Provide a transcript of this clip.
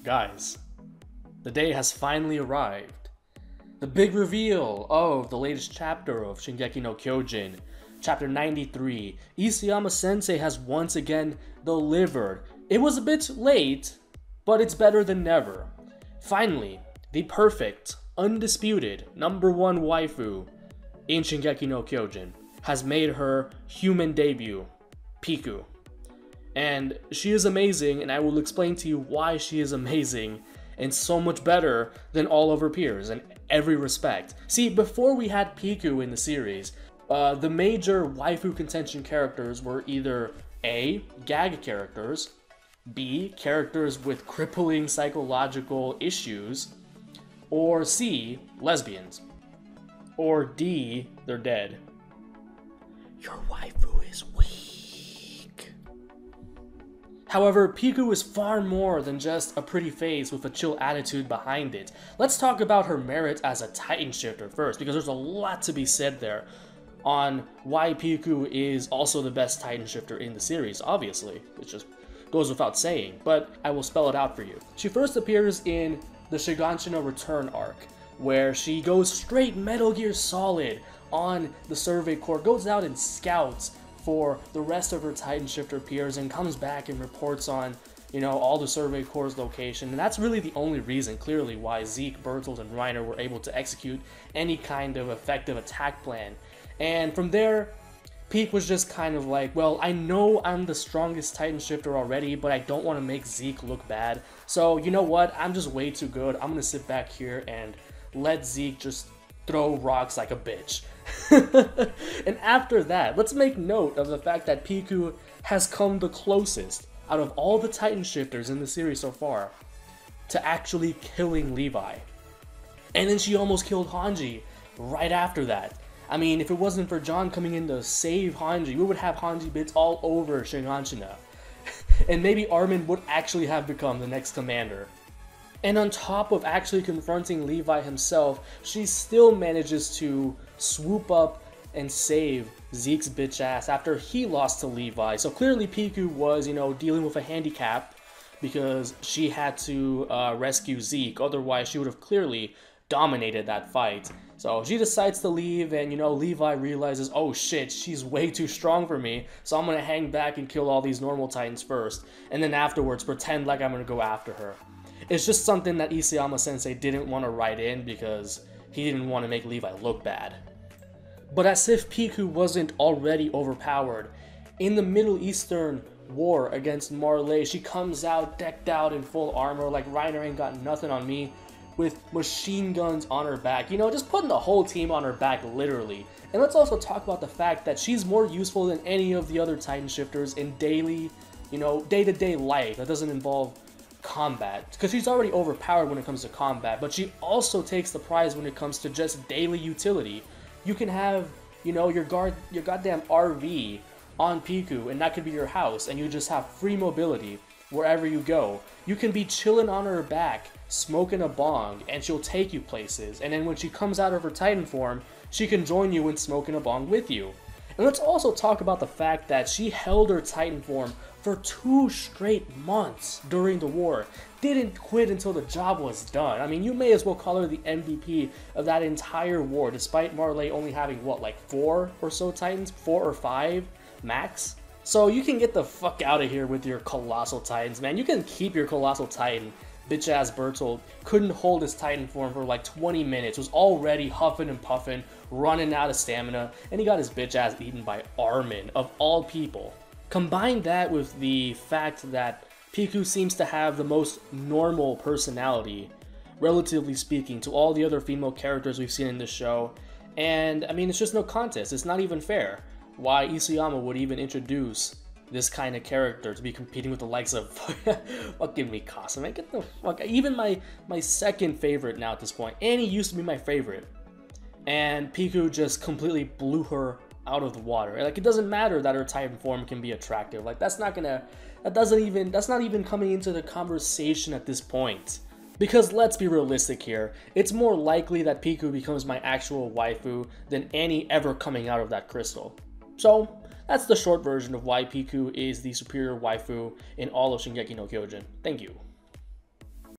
Guys, the day has finally arrived. The big reveal of the latest chapter of Shingeki no Kyojin, chapter 93. Isayama Sensei has once again delivered. It was a bit late, but it's better than never. Finally, the perfect, undisputed #1 waifu in Shingeki no Kyojin has made her human debut, Piku. And she is amazing, and I will explain to you why she is amazing and so much better than all of her peers in every respect. See, before we had Piku in the series, the major waifu contention characters were either A, gag characters, B, characters with crippling psychological issues, or C, lesbians, or D, they're dead. Your waifu is weak. However, Piku is far more than just a pretty face with a chill attitude behind it. Let's talk about her merit as a Titan shifter first, because there's a lot to be said there on why Piku is also the best Titan shifter in the series, obviously. It just goes without saying, but I will spell it out for you. She first appears in the Shiganshina Return arc, where she goes straight Metal Gear Solid on the Survey Corps, goes out and scouts for the rest of her Titan shifter peers and comes back and reports on, all the Survey Corps' location. And that's really the only reason, clearly, why Zeke, Bertolt, and Reiner were able to execute any kind of effective attack plan. And from there, Peak was just kind of like, well, I know I'm the strongest Titan shifter already, but I don't want to make Zeke look bad. So, you know what? I'm just way too good. I'm going to sit back here and let Zeke just throw rocks like a bitch. And after that, let's make note of the fact that Piku has come the closest out of all the Titan shifters in the series so far to actually killing Levi. And then she almost killed Hanji right after that. I mean, if it wasn't for John coming in to save Hanji, we would have Hanji bits all over Shiganshina. And maybe Armin would actually have become the next commander. And on top of actually confronting Levi himself, she still manages to swoop up and save Zeke's bitch ass after he lost to Levi. So clearly Piku was, dealing with a handicap because she had to rescue Zeke. Otherwise, she would have clearly dominated that fight. So she decides to leave, and Levi realizes, oh shit, she's way too strong for me, so I'm gonna hang back and kill all these normal Titans first, and then afterwards pretend like I'm gonna go after her. It's just something that Isayama Sensei didn't want to write in because he didn't want to make Levi look bad. But as if Piku wasn't already overpowered, in the Middle Eastern war against Marley, she comes out decked out in full armor like Reiner ain't got nothing on me, with machine guns on her back, just putting the whole team on her back, literally. And let's also talk about the fact that she's more useful than any of the other Titan shifters in daily, day-to-day life that doesn't involve combat, because she's already overpowered when it comes to combat, but she also takes the prize when it comes to just daily utility. You can have, your goddamn RV on Piku, and that could be your house, and you just have free mobility wherever you go. You can be chilling on her back, smoking a bong, and she'll take you places, and then when she comes out of her Titan form, she can join you in smoking a bong with you. And let's also talk about the fact that she held her Titan form for 2 straight months during the war. Didn't quit until the job was done. I mean, you may as well call her the MVP of that entire war, despite Marley only having, 4 or so Titans? 4 or 5 max? So you can get the fuck out of here with your Colossal Titans, man. You can keep your Colossal Titan. Bitch-ass Bertolt couldn't hold his Titan form for like 20 minutes, was already huffing and puffing, running out of stamina, and he got his bitch-ass eaten by Armin, of all people. Combine that with the fact that Piku seems to have the most normal personality, relatively speaking, to all the other female characters we've seen in this show, and I mean, it's just no contest. It's not even fair why Isayama would even introduce this kind of character to be competing with the likes of fucking Mikasa, man. Get the fuck. Even my second favorite now at this point. Annie used to be my favorite, and Piku just completely blew her out of the water. Like, it doesn't matter that her Titan form can be attractive. Like, that's not even coming into the conversation at this point. Because let's be realistic here, it's more likely that Piku becomes my actual waifu than Annie ever coming out of that crystal. So that's the short version of why Piku is the superior waifu in all of Shingeki no Kyojin. Thank you.